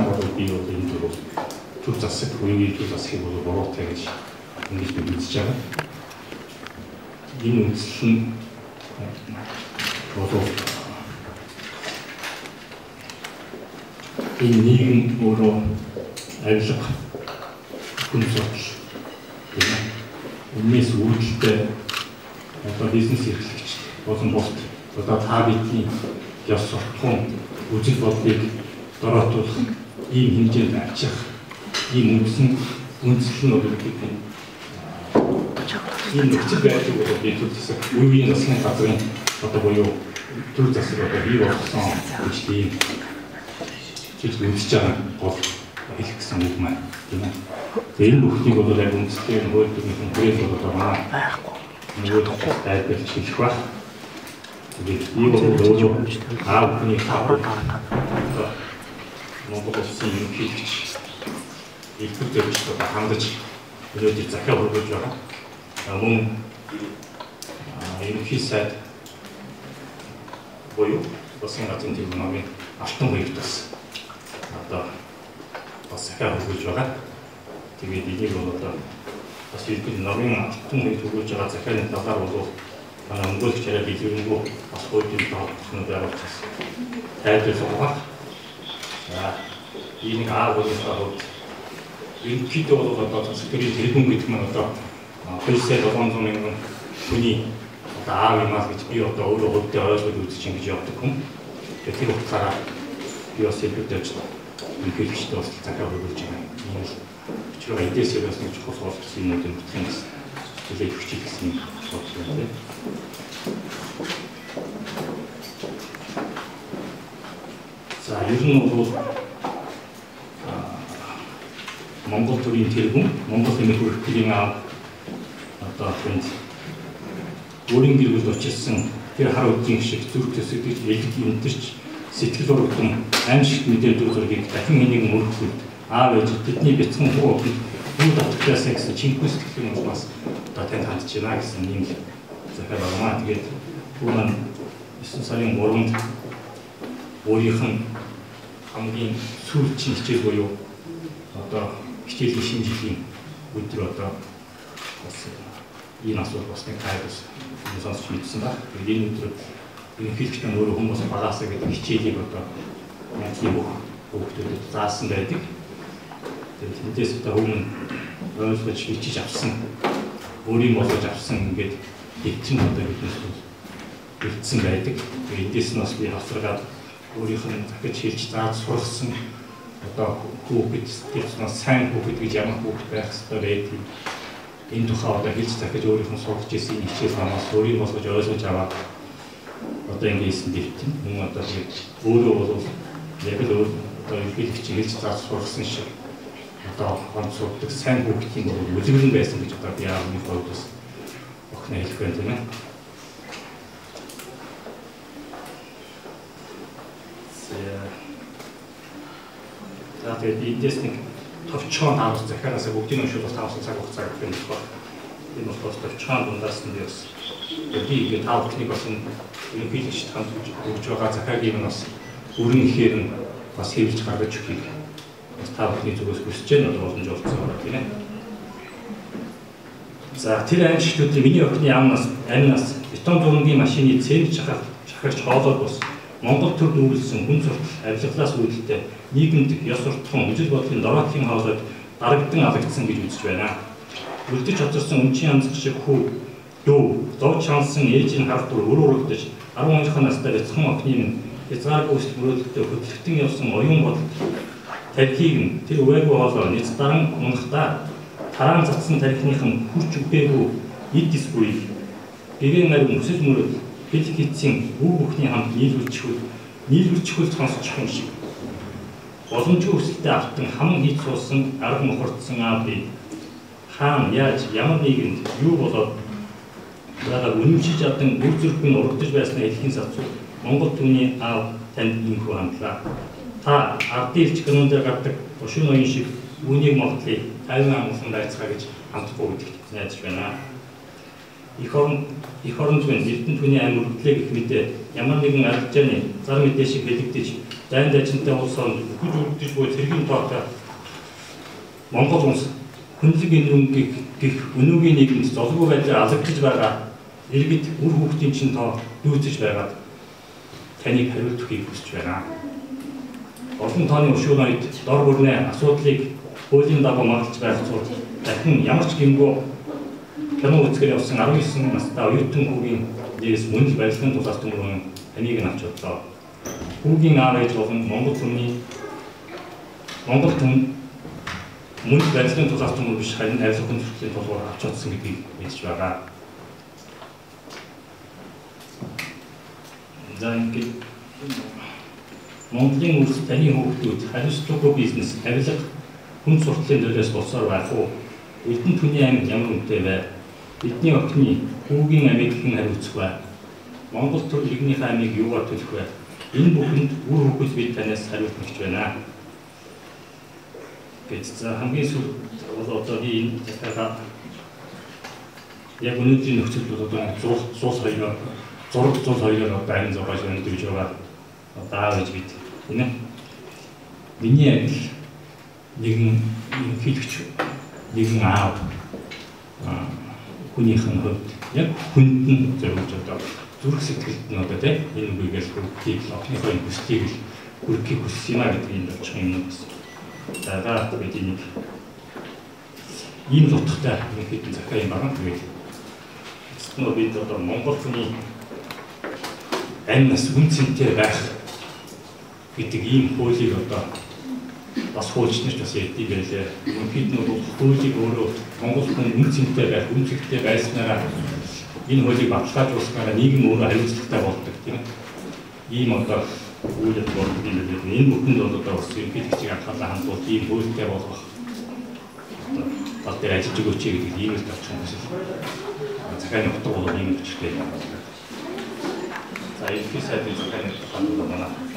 болоод би бол энэ дөрөв төр засаг үеийн төр засгийг бол буруутай гэж ингэж би үзэж байгаа. Энэ үндсэн нь болов энэ нийгэм өөрөө авилга хүн суртал өмнөөс үүдэлтэй одоо бизнес эрхлэгч болон бусд одоо та бидний ёс суртахуун үжил бодлыг дороотуулах ийм хэмжээнд авчих ийм үндсэн нь бол гэдэг энэ нөхцөл байдлыг бол би төр засаг үеийн засгийн газрын одоо буюу төр засаг одоо бий болсон үеийн чиг үзэж байгаа бол хэлэх гэсэн үг маань тийм ээ. Энэ бүхнийг бол яг үндэсний хууль төрийн хүрээлэл бол одоо манай нөгөө тайлбарлаж хэлэх ба. Тэгээд ийм бол өөрөө аав хүний хавар Монгол улсын ерөнхийлөгч элбэг зөвч одоо хандаж өнөөдөр захиа хургуулж байгаа. Мөн ерөнхий сайд буюу Улсын газрын тэргүүн намын алтан хоёрт бас одоо бас захиа хургуулж байгаа. Тэгээд энийг бол одоо бас ерөнхий намын алтан хоёрт хургуулж байгаа захианы талаар бол манай өнгөлөгч арай билүүрэнгүй бас хуулийн тоогдсон байгууллагаас тайлбарлах байгаа. Энийг аавуудын хавьд ерөнхийдөө бол одоо засгийн тэргүүн гэдэг нь одоо 2,700,000 хүний одоо аав юмаа гэж би одоо өөрөө хөвдөө ойлгож үзэж ингэж явдаг хүн. Тэгэхээр утгаараа би бас хэлбэрдэж ерөнхийлөгчтэй бас захиа хургуулж байгаа. Энэ л өчрөө эдээс бас нэг чухал болсон юмнууд нь бүтэн гэсэн зүйлийг хүчил гэсэн бодлоо тийм. За ер нь бол Монгол төрийн тэргүүн, Монгол эмх хөрөхдийн аав одоо тэнд өөрийн гэр бүл очилсан тэр хар үдийн шиг зүрх төсөгдөж элэг юмдэрч сэтгэл урагдан аимшигт мэдээлэл зургийг дахин энийг мөрөхгүй аав ээж тэдний бяцхан хуу юу татчихсан гэсэн чинхүү сэтгэлийн улмаас одоо танд хандж байна гэсэн юм захиа багмаа. Тэгээд түүн 9 сарын 3-нд өөрийнх нь хамгийн сүүлчийн хичээл буюу одоо хичээлийн шинэ жилийн өдөр одоо бас энэ асуудал бас нэг тайлбар сонсч мэдсэн ба. Тэгээд энэ өдөр ерөнхийлөгчтэй өөрөө хүмүүс багаасаа гэдэг хичээлийг одоо яг хүүхдүүдэд заасан байдаг. Тэгээд тэндээс одоо өмнө ойлгож бичиж авсан өөрийн болгож авсан ингээд эцэн одоо бичсэн байдаг. Тэгээд эндээс нь бас би хасрагаад өөрийнх нь захиж хэлж зааж сурсан одоо хүүхэд сэтгэлс сайн хүүхэд гэж ямар хүүхэд байх ёстой байдаг. Энэ тухай одоо хэлж захиж өөрийнх нь сурч ирсэн хичээл намаас өөрийн болгож ойлгож аваад одоо ингэсэн дэвтэн. Мөн одоо өөрөө бол яг л одоо ерөнхийлөгч хэлж зааж сурсан шиг одоо онцлогддог сайн хүүхдийн үлгэрэн байсан гэж одоо би аавны хувьд бас охин хэлэх байна тийм ээ. Тэгээд эндээс нэг товчхон таавс захианаас бүгдийн уншуулах таавс цаг хугацаа гэх юм байна. Энэ бол товчхон дундаас нь бас би ингээд тав техник болсон ерөнхийлөгчд хамт өгж байгаа захиагийн нь бас өрн ихээр нь бас хэвлэж гаргаж өгөхийг бас тав техник зүгээс хүсэж байна боломж олгосон байна тийм ээ. За тэр аимшигтүүдийн миний охины амнаас бетон зургийн машины цэвэр шахагч хоолой бус Монгол төр нүүлсэн хүн суртал авилгалаас үүдэлтэй нийгэмд ёс суртахуун үжил бодлын дороотлын хоолойд дарагдсан алагдсан гэж үзэж байна. Үлдэж очирсан өмчийн янзх шиг хүү дүү зов чансан ээжийн хар тур өрөөрөгдөж 12 настай бяцхан охины нь хязгааргүй өсөлт мөрөөдөлтөд хөдөлгтөн явсан оюун бодол тархийг нь тэр увайгүй хоолой нэц даран унахдаа тараан цацсан тархиных нь хүрч үгээгүй эд дисбүрийг гэгэн нарийн өсөл мөрөөдөл хэлхийцийн бүх бүхний хамт нийлүүлчихвэл сонсчих юм шиг. Боломжгүй өсөлтөд автан хаман хийж суусан арга мохордсон аав би хаан яаж ямар нийгэмд юу болоод яагаад үнэмшиж авдан бүх зүрхэн урагдж байснаа хэлхийн сацуу Монгол түүний аав танд ийхүү хандлаа. Та ардын элч гэнэн дээр гардаг ушин оюун шиг үүнийг моглыг 50 амгалан дайцгаа гэж хамтгүй гэдэгт найдаж байна. Их оронд байна. Эрдэнэ түүний амь үргэлээ гэх мэт ямар нэгэн арилжааны зар мэдээ шиг хэлэгдэж дайнд ажинтай улс орнд бүхэл үрдэж буй цэргийн тоотой Монгол улс хүнлэг энэрүүн гэх өнөөгийн нийгэмд золгүй байдлаар алагдж байгаа иргэд үр хүүхдийн чинь тоо нүүцэж байгаад таныг хариулт өгөхийг хүсэж байна. Олон тооны өшүүн ойд дор бүрнээ асуудлыг хуулийн дагуу магадлж байх тул дахин ямар ч гэмгүй кино үзгээр явсан 19 настай оюутан хүүгийн дээрээс мөн л барилгын тусаас төмөрөн таныг нь авч бодлоо. Хүүгийн аав ээж болон Монгол хүн мөн л барилгын тусаас төмөр биш харин авилга хүндрэлтийн тулгуур авч чадсан гэдгийг мэдж байгаа. За ингээд Монголын улс таны хүүхдүүд хариуцлагагүй бизнес, авилга, хүн сурталчилсан төлөөс болсоор байх уу? Эрдэнэ түүний аймаг ямар үнэтэй вэ? Бидний охины хүүгийн амийг хэн хариуцах вэ? Монгол төр иргэнийхээ амийг юугаар төлөх вэ? Энэ бүхэнд үр хүүхэд бид танаас хариулт өгч байна. Гэж за хамгийн сүүлд бол одоогийн энэ захиалга яг өнөөдрийн нөхцөлд бол одоо зуус хоёроо зураг зуус хоёроо байна зураг өндөж байгаа. Одоо гэж бид энэ миний адил нэгэн хийлэгч нэгэн аав хүнийхэн хувьд яг хүнд нь зориулж одоо зүрх сэтгэлд нь одоо тийм энэ үгээс хөрөгийг охиныхоо хүслийг хүргэхийг хүсэх юм а гэдгийг бодчих юм уу гэсэн. За бид энийг ийм л утгатай нэг хэдэн захиа юм байна. Тэгээд бид одоо Монгол хүний амнаас үнцэнтэй байх гэдэг ийм хуулийг одоо бас хуульчнаас бас ярьдгийг байлаа. Бид нэг хуулийг өөрөө Монгол хүн үнцэнтэй байх, үнцэгтэй байснараа энэ хуулийг баталгаажуулснараа нийгэм өөрөө хариуцлагатай болдог тийм ийм одоо үйл явдал болдог юм байна. Энэ бүхэнд бол одоо бас ерөнхийлөгчийг анхаалаа хандуулж ийм хуультай болгох одоо ажиллаж өгөөч гэдэг ийм л тавьчих юм байна. Захааны утга бол ийм л хүчтэй юм байна. За энэ сайдын захааны утга бол манай